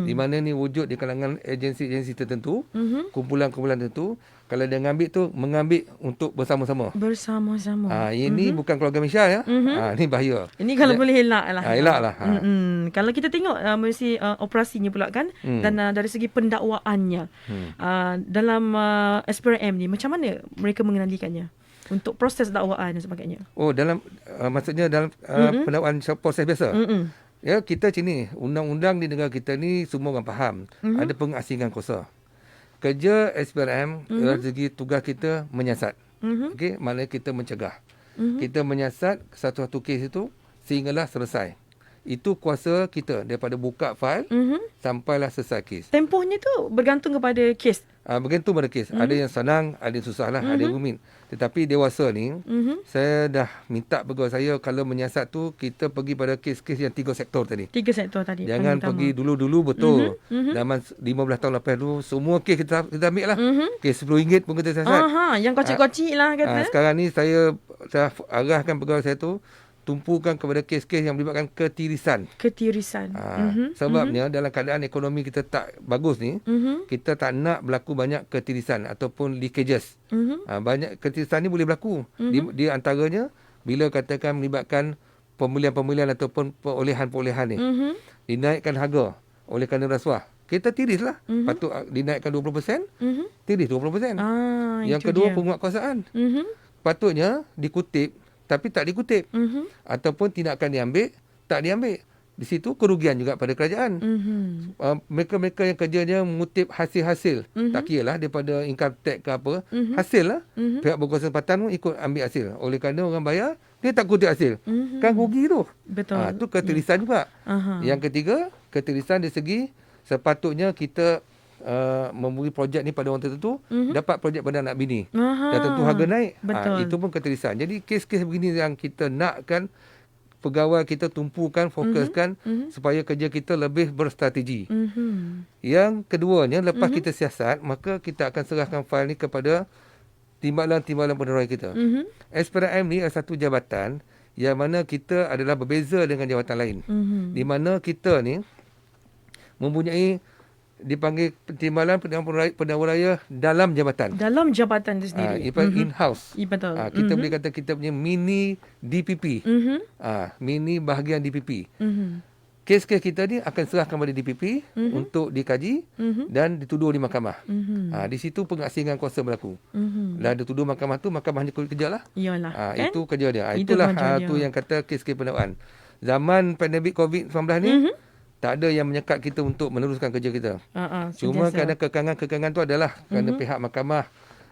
Di mana ni wujud di kalangan agensi-agensi tertentu, kumpulan-kumpulan tertentu, kalau dia mengambil untuk bersama-sama. Ini bukan keluarga Misha ya. Ini bahaya. Ini kalau boleh elak lah. Elak lah. Kalau kita tengok mesti operasinya pula kan, dan dari segi pendakwaannya dalam SPRM ni, macam mana mereka mengendalikannya untuk proses dakwaan dan sebagainya? Maksudnya dalam pendakwaan proses biasa. Ya, kita sini undang-undang di negara kita ni semua orang faham. Ada pengasingan kuasa. Kerja SPRM dari segi tugas kita menyiasat. Okey, maknanya kita mencegah. Kita menyiasat satu-satu kes itu sehinggalah selesai. Itu kuasa kita daripada buka fail sampailah selesai kes. Tempohnya tu bergantung kepada kes. Bergantung pada kes. Ada yang senang, ada yang susah lah, ada yang rumit. Tetapi dewasa ni, saya dah minta pegawai saya kalau menyiasat tu, kita pergi pada kes-kes yang 3 sektor tadi. 3 sektor tadi. Jangan pergi dulu-dulu betul. Zaman 15 tahun lepas tu, semua kes kita ambil lah. Kes RM10 pun kita siasat. Yang kocik-kocik lah kata. Sekarang ni saya arahkan pegawai saya tu, tumpukan kepada kes-kes yang melibatkan ketirisan. Sebabnya dalam keadaan ekonomi kita tak bagus ni, kita tak nak berlaku banyak ketirisan ataupun leakages. Banyak ketirisan ni boleh berlaku. Di antaranya bila katakan melibatkan pemilihan-pemilihan ataupun perolehan-perolehan ni. Dinaikkan harga oleh kerana rasuah. Kita tiris lah. Patut dinaikkan 20%, tiris 20%. Yang kedua, penguatkuasaan. Patutnya dikutip tapi tak dikutip. Ataupun tindakan diambil, tak diambil. Di situ kerugian juga pada kerajaan. Mereka-mereka yang kerjanya mengutip hasil-hasil, tak kira lah daripada income tax ke apa, hasil lah. Pihak berkuasa tempatan pun ikut ambil hasil. Oleh kerana orang bayar, dia tak kutip hasil. Kan rugi tu. Betul. Itu ketirisan juga. Yang ketiga, ketirisan dari segi sepatutnya kita memberi projek ni pada orang tertentu, dapat projek pada anak bini. Dan tentu harga naik. Itu pun ketirisan. Jadi kes-kes begini yang kita nakkan pegawai kita tumpukan, fokuskan supaya kerja kita lebih berstrategi. Yang keduanya, lepas kita siasat, maka kita akan serahkan fail ni kepada timbalan-timbalan penerorai kita. SPRM ni adalah satu jabatan yang mana kita adalah berbeza dengan jabatan lain. Di mana kita ni mempunyai dipanggil timbalan pendahulu raya dalam jabatan. Dalam jabatan itu sendiri. In-house. Betul. Kita boleh kata kita punya mini DPP. Mini bahagian DPP. Kes-kes kita ni akan serahkan kepada DPP untuk dikaji dan dituduh di mahkamah. Di situ pengasingan kuasa berlaku. Lah dituduh mahkamah tu, mahkamah hanya kerja lah. Iyalah. Kan? Itu kerja dia. Itulah tu yang kata kes-kes pendakwaan. Zaman pandemik COVID-19 ni, tak ada yang menyekat kita untuk meneruskan kerja kita. Cuma kerana kekangan-kekangan tu adalah kerana pihak mahkamah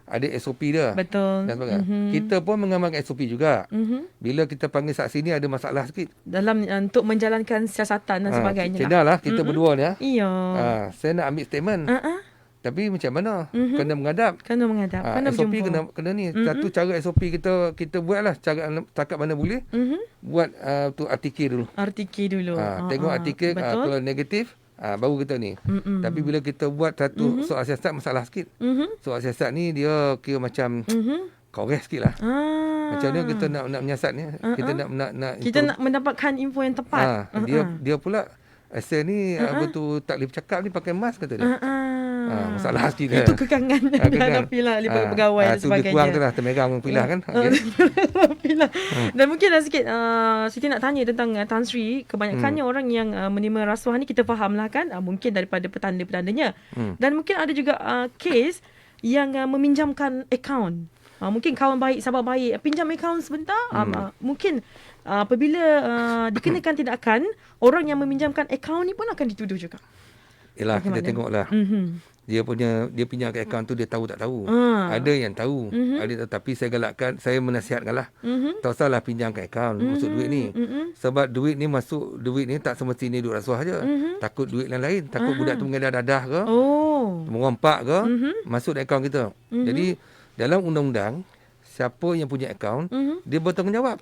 ada SOP dia. Betul. Dan sebagainya. Kita pun mengamalkan SOP juga. Bila kita panggil saksi ni ada masalah sikit. Dalam untuk menjalankan siasatan dan sebagainya. Cendalah kita berdua ni. Iya. Saya nak ambil statement. Tapi macam mana? Kena menghadap. Kena SOP berjumpa. kena ni. Satu cara SOP kita buatlah cakap mana boleh. Buat tu artikel dulu. Tengok artikel kalau negatif baru kita ni. Tapi bila kita buat satu soal siasat, masalah sikit. Soal siasat ni dia kira macam korek sikit lah. Macam mana kita nak menyiasat ni. Kita nak mendapatkan info yang tepat. Dia pula asal ni betul tak boleh bercakap ni pakai mask kata dia. Masalah sikit. Itu kekangan yang dihadapi lah oleh pegawai dan sebagainya. Itu kurang tu lah. Termerang pilah kan. Dan mungkin sikit Siti nak tanya tentang Tan Sri. Kebanyakannya orang yang menerima rasuah ni kita faham lah kan. Mungkin daripada petanda-petandanya. Dan mungkin ada juga kes yang meminjamkan akaun. Mungkin kawan baik, sahabat baik, pinjam akaun sebentar. Mungkin apabila dikenakan tindakan, orang yang meminjamkan akaun ni pun akan dituduh juga. Yelah, kita tengoklah. Dia pinjam ke akaun tu, dia tahu tak tahu. Ada yang tahu. Ada, tapi saya galakkan, saya menasihatkanlah. Tak usahlah pinjam ke akaun masuk duit ni. Sebab duit ni tak semestinya duit rasuah je. Takut duit lain-lain. Takut budak tu mengedah dadah ke, merompak ke, masuk dalam akaun kita. Jadi dalam undang-undang, siapa yang punya akaun, dia bertanggungjawab.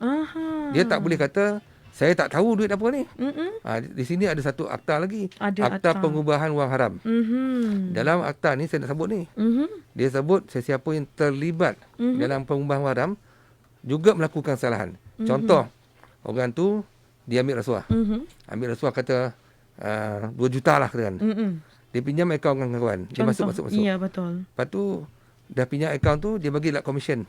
Dia tak boleh kata Saya tak tahu duit apa ni. Mm-mm. Di sini ada satu akta lagi. Ada Akta pengubahan wang haram. Dalam akta ni saya nak sebut ni. Dia sebut sesiapa yang terlibat dalam pengubahan wang haram juga melakukan kesalahan. Contoh, orang tu dia ambil rasuah. Ambil rasuah kata 2 juta lah katakan. Dia pinjam akaun kawan-kawan. Dia masuk. Iya, betul. Lepas tu dah pinjam akaun tu, dia bagi lah komisen.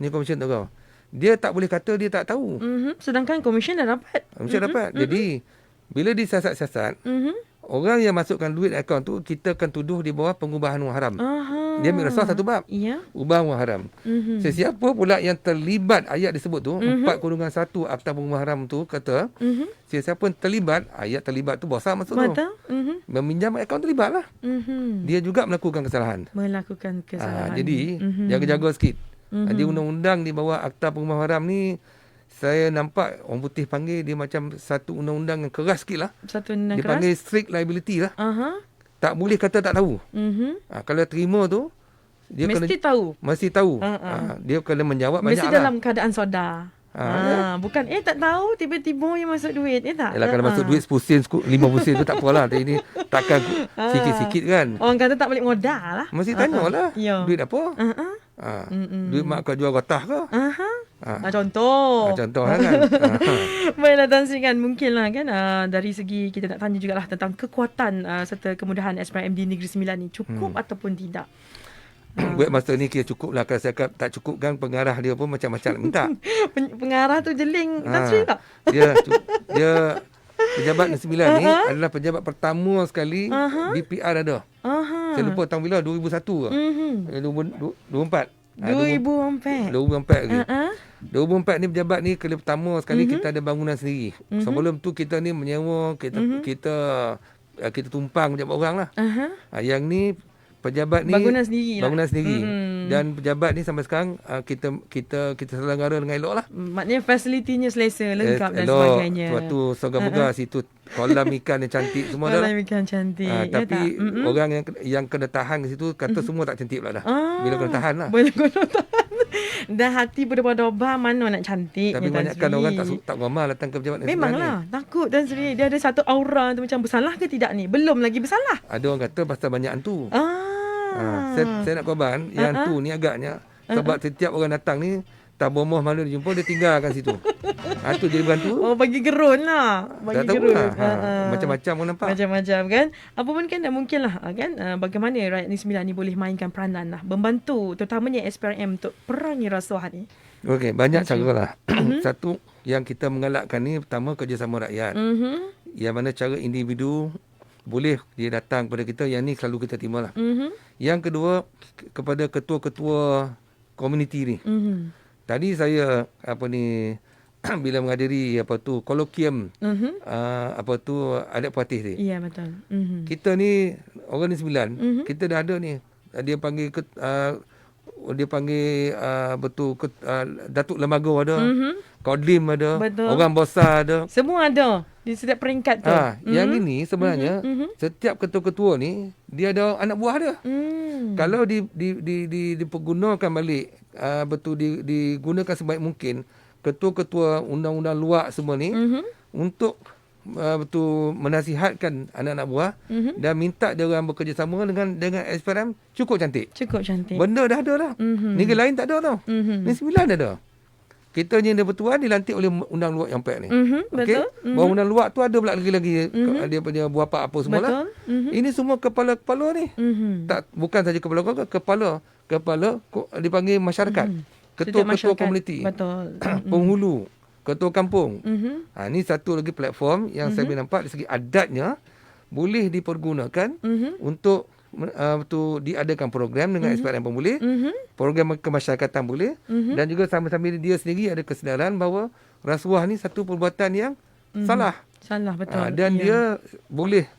Ni komisen tu kau. Dia tak boleh kata dia tak tahu. Sedangkan komisen dah dapat. Komisen dapat. Jadi bila disiasat-siasat, orang yang masukkan duit akaun tu, kita akan tuduh di bawah pengubahan wang haram. Dia ambil rasuah satu bab. Iya. Ubah wang haram. Sesiapa pula yang terlibat, ayat disebut tu, 4/1 Akta Pengubahan Haram tu kata, sesiapa yang terlibat, ayat terlibat tu besar masuk tu. Betul. Meminjam akaun terlibat lah. Dia juga melakukan kesalahan. Melakukan kesalahan. Jadi, jaga-jaga sikit. Dia undang-undang di bawah Akta Pengubahan Haram ni, saya nampak orang putih panggil dia macam satu undang-undang yang keras sikit lah. Satu undang Dia keras. panggil strict liability lah. Tak boleh kata tak tahu. Kalau terima tu, dia Mesti kena, tahu. mesti tahu. Dia kena menjawab Mesti banyak dalam lah. keadaan sedar. Bukan tak tahu tiba-tiba yang masuk duit. Tak? Yalah, kalau masuk duit 10 sen, 50 sen tu tak apalah. Tapi ini takkan sikit-sikit kan. Orang kata tak balik modal lah. Mesti tanya lah. Ya. Duit apa? Duit mak kau jual gotah ke? Contoh. Contoh lah kan. Baiklah Tan Sri kan, mungkinlah kan dari segi kita nak tanya jugalah tentang kekuatan serta kemudahan SPRM di Negeri Sembilan ni cukup ataupun tidak. Webmaster ni kira cukup lah. Kalau saya cakap tak cukup kan, pengarah dia pun macam-macam nak minta. Pengarah tu jeling Tan Sri tak? Dia pejabat Negeri Sembilan ni adalah pejabat pertama sekali BPR ada. Saya lupa tahun bila, 2001 ke? 2004. 2004. 2004 lagi. 2004 ni pejabat ni kali pertama sekali kita ada bangunan sendiri. Sebelum tu kita ni menyewa, kita tumpang pejabat orang lah. Yang ni pejabat ni bangunan sendiri lah. Dan pejabat ni sampai sekarang kita selenggara dengan elok lah. Maknanya fasilitinya selesa, lengkap dan elok, sebagainya. Suatu Soga-moga situ kolam ikan yang cantik semua dah. Kolam ikan cantik. Tapi orang yang kena tahan ke situ kata semua tak cantik pula dah. Bila kena tahan lah. Bila kena tahan. Dah hati berdebar-debar, mana nak cantik. Tapi banyakkan orang tak ramah datang ke pejabat Negeri Sembilan ni. Memanglah, takut Tan Sri. Dia ada satu aura tu macam bersalah ke tidak ni? Belum lagi bersalah. Ada orang kata pasal banyak hantu. Saya nak korban yang hantu ni agaknya sebab setiap orang datang ni tak bomoh mana dia jumpa, dia tinggalkan situ. Hantu jadi berhantu. Oh, bagi gerun lah. Bagi tak gerun. tahu lah. Macam-macam orang nampak. Macam-macam kan. Apa pun kan mungkin lah kan. Bagaimana rakyat Negeri Sembilan ni boleh mainkan peranan lah. Membantu terutamanya SPRM untuk perangi rasuah ni. Okey, banyak cara lah. Satu yang kita mengalakkan ni pertama kerjasama rakyat. Yang mana cara individu boleh dia datang kepada kita, yang ni selalu kita terima lah. Yang kedua, kepada ketua-ketua komuniti ni. Tadi saya bila menghadiri kolokium adat puatih ni. Ya, betul. Kita ni orang Negeri Sembilan, kita dah ada ni. Dia panggil Datuk Lembaga ada, Kodlim ada, betul. orang besar ada. Semua ada di setiap peringkat tu. Yang ini sebenarnya setiap ketua-ketua ni dia ada anak buah dia. Kalau dipergunakan balik, digunakan sebaik mungkin ketua-ketua undang-undang luar semua ni untuk menasihatkan anak-anak buah dan minta dia orang bekerjasama dengan SPRM, cukup cantik. Benda dah ada dah. Negeri lain tak ada tau. Negeri Sembilan ada. Kita ni bertuan dilantik oleh undang luar yang pek ni. Betul. Bahawa undang luar tu ada pula lagi-lagi dia punya buah apa semua lah. Ini semua kepala-kepala ni. Bukan saja kepala dipanggil masyarakat. Ketua-ketua komuniti. Betul. Penghulu, ketua kampung. Ni satu lagi platform yang saya nampak dari segi adatnya boleh dipergunakan untuk diadakan program dengan SPRM pun boleh, program kemasyarakatan boleh, dan juga sama-sama dia sendiri ada kesedaran bahawa rasuah ni satu perbuatan yang salah. Salah, betul. Dan dia boleh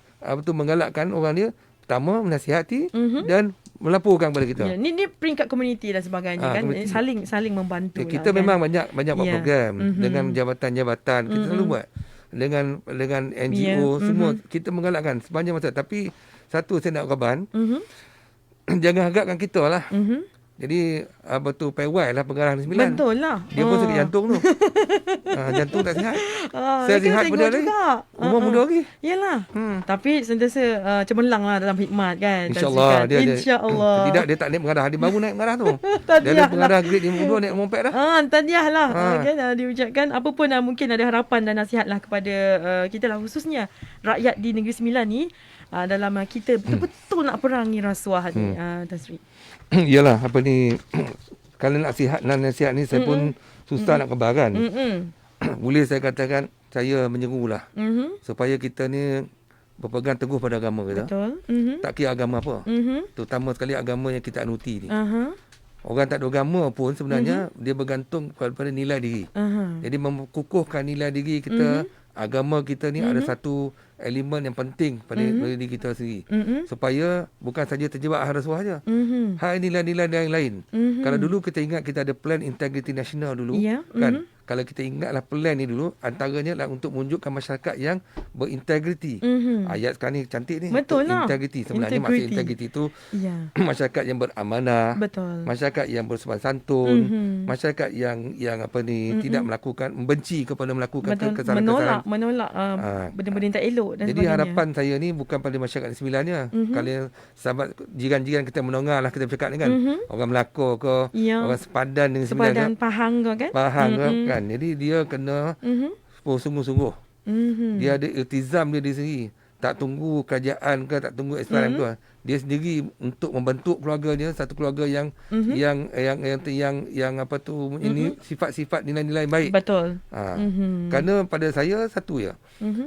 menggalakkan orang dia pertama menasihati dan melaporkan kepada kita. Ya, ni peringkat komuniti dan sebagainya kan. Komuniti. Saling membantu. Kita lah, memang kan? banyak buat program dengan jabatan-jabatan. Kita selalu buat dengan NGO semua kita menggalakkan sepanjang masa. Tapi satu saya nak kaban, jangan harapkan kita lah. Jadi apa tu pewai lah pengarah Negeri Sembilan. Betul lah. Dia pun sakit jantung tu. Jantung tak sihat. Saya sihat benda lagi. Umur muda lagi. Yalah. Tapi sentiasa cemerlang lah dalam hikmat kan. InsyaAllah. InsyaAllah. Tidak, dia tak naik pengarah. Dia baru naik pengarah tu. Dia Tahniah ada pengarah grade 52 naik moped dah. Tahniah lah. Kan, diucapkan apa pun mungkin ada harapan dan nasihat lah kepada kita lah, khususnya rakyat di Negeri Sembilan ni, dalam kita betul-betul nak perangi rasuah ni, Tan Sri. Yalah, apa ni, kalau nak nasihat ni saya pun susah nak kebarkan. Boleh saya katakan, saya menyerulah supaya kita ni berpegang teguh pada agama kita. Betul. Tak kira agama apa. Terutama sekali agama yang kita anuti ni. Orang tak ada agama pun sebenarnya dia bergantung kepada nilai diri. Jadi mengukuhkan nilai diri kita, agama kita ni ada satu elemen yang penting pada diri kita sendiri. Supaya bukan saja terjebak hal rasuah saja. Hal nilai-nilai yang lain. Kalau dulu kita ingat kita ada plan integriti nasional dulu, kan? Kalau kita ingatlah plan ni dulu, antaranya lah untuk menunjukkan masyarakat yang berintegriti. Ayat sekarang ni cantik ni. Betul lah. Integriti. Sebenarnya maksud integriti tu masyarakat yang beramanah. Betul. Masyarakat yang bersopan santun. Masyarakat yang apa ni tidak membenci kepada melakukan kesalahan-kesalahan. Menolak benda-benda yang tak elok dan jadi sebagainya. harapan saya ni bukan pada masyarakat Sembilannya. Kalau sahabat jiran-jiran kita mendengar lah kita bercakap ni kan. Orang Melaka ke, orang sepadan dengan Sembilan ke. Sepadan Pahang ke kan. Pahang ke kan. Jadi dia kena sungguh-sungguh. Dia ada iltizam dia di sini. Tak tunggu kerajaan ke, tak tunggu SPRM ke. Dia sendiri untuk membentuk keluarga dia, satu keluarga yang apa tu, ini sifat-sifat nilai-nilai baik. Betul. Kerana pada saya satu ya.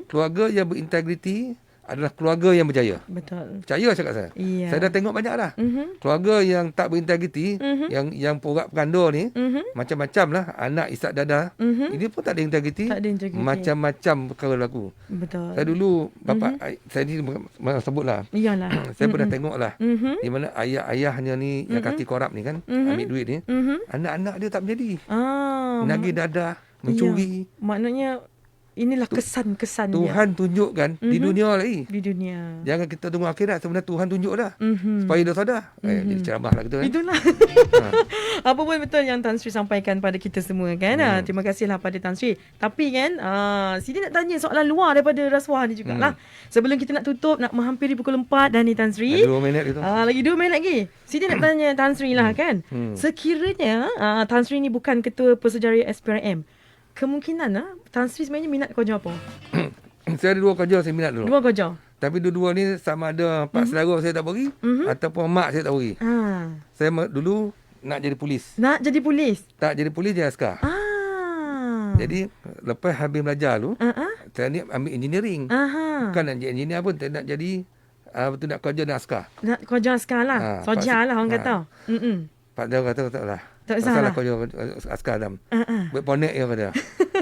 Keluarga yang berintegriti adalah keluarga yang berjaya. Betul. Percaya cakap saya. Yeah. Saya dah tengok banyak dah. Keluarga yang tak berintegriti, yang porak perganda ni, macam-macam lah. Anak isak dada, ini pun tak ada integriti. Macam-macam perkara berlaku. Betul. Saya dulu, bapa saya ni sebut lah. Iyalah. Saya pernah tengok lah. Di mana ayah-ayahnya ni, yang kaki korap ni kan, ambil duit ni. Anak-anak dia tak menjadi. Nagih dadah, mencuri. Maknanya, inilah kesan-kesannya. Tuhan tunjukkan di dunia lagi. Di dunia. Jangan kita tunggu akhirat. Sebenarnya Tuhan tunjuk dah. Supaya dia sadar. Jadi ceramah lah kita kan. Itulah. Apa pun betul yang Tan Sri sampaikan pada kita semua kan. Terima kasihlah pada Tan Sri. Tapi kan, Siti nak tanya soalan luar daripada rasuah ni jugalah. Sebelum kita nak tutup, nak menghampiri pukul 4 dah ni Tan Sri. Ada 2 minit gitu. Lagi 2 minit lagi. Siti nak tanya Tan Sri lah kan. Sekiranya Tan Sri ni bukan ketua Persejaria SPRM, kemungkinan Tan Sri sebenarnya minat kerja apa? Saya ada 2 kerja saya minat dulu. 2 kerja? Tapi dua-dua ni sama ada pak saudara saya tak bagi ataupun mak saya tak bagi. Saya dulu nak jadi polis. Nak jadi polis? Tak jadi polis, jadi askar. Jadi lepas habis belajar tu, saya ni ambil engineering. Bukan nak jadi engineer pun, saya nak jadi nak kerja dan askar. Nak kerja askar lah. Soja lah orang kata. Pak saudara kata tak lah. Tak salah kerja askar dalam. Buat ponek je kata.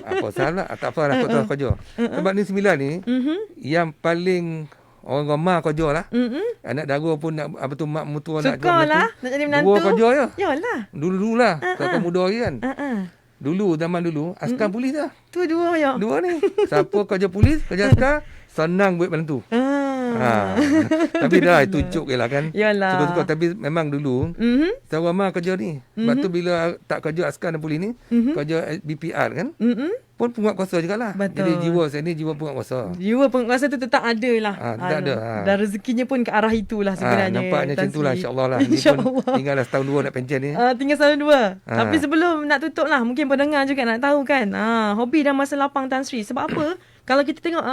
Apa salah? Tak apa lah kau kerja. Sebab ni 9 ni yang paling orang ramah kerja lah. Anak dara pun nak apa tu, mak mutua nak suka lah nak jadi menantu. 2 kerja je. Yalah. Dulu lah. Kalau muda lagi kan. Dulu zaman dulu askar polis dah. Tu 2 ya. 2 ni. Siapa kerja polis, kerja askar, senang buat menantu. Tapi dah itu cuk je lah kan. Yalah. Suka-suka. Tapi memang dulu saya ramah kerja ni. Sebab tu bila tak kerja askar dan polis ni, kerja BPR kan, pun penguat kuasa jugalah. Betul. Jadi jiwa saya ni jiwa penguat kuasa. Jiwa penguat kuasa tu tetap ada lah. Tetap ada. Dan rezekinya pun ke arah itulah sebenarnya. Nampaknya macam itulah, insyaAllah lah. InsyaAllah. Tinggal dah setahun 2 nak pencen ni. Tinggal setahun 2. Tapi sebelum nak tutup lah, mungkin pendengar juga nak tahu kan, hobi dan masa lapang Tan Sri. Sebab apa? Kalau kita tengok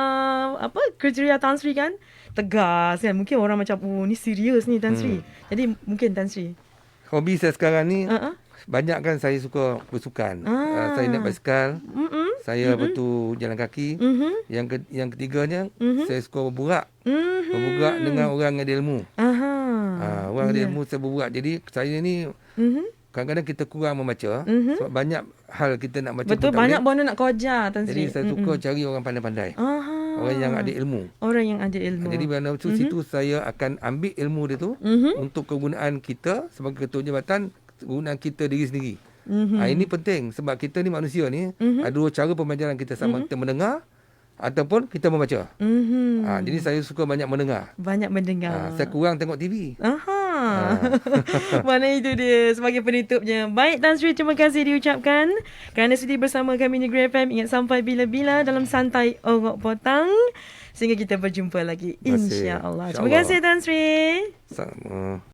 kriteria Tan Sri kan, tegas kan. Mungkin orang macam, ni serius ni Tan Sri. Jadi mungkin Tan Sri. Hobi saya sekarang ni, banyak kan saya suka bersukan. Saya naik basikal. Saya betul jalan kaki. Yang ketiganya, saya suka berburak. Berburak dengan orang yang ada ilmu. Orang ada ilmu saya berburak. Jadi saya ni kadang-kadang kita kurang membaca. Sebab banyak hal kita nak baca. Betul, banyak benda nak kerja Tan Sri. Jadi saya suka cari orang pandai-pandai. Orang yang ada ilmu. Orang yang ada ilmu. Jadi bila situ saya akan ambil ilmu dia tu untuk kegunaan kita sebagai ketua jabatan, kegunaan kita diri sendiri. Ini penting sebab kita ni manusia ni ada 2 cara pembelajaran kita, sama kita mendengar ataupun kita membaca. Jadi saya suka banyak mendengar. Banyak mendengar. Saya kurang tengok TV. Mana itu dia sebagai penutupnya. Baik Tan Sri, terima kasih diucapkan kerana sudi bersama kami di Grab FM. Ingat sampai bila-bila dalam santai Orok Potang. Sehingga kita berjumpa lagi, insya-Allah. Terima kasih Tan Sri. Sama.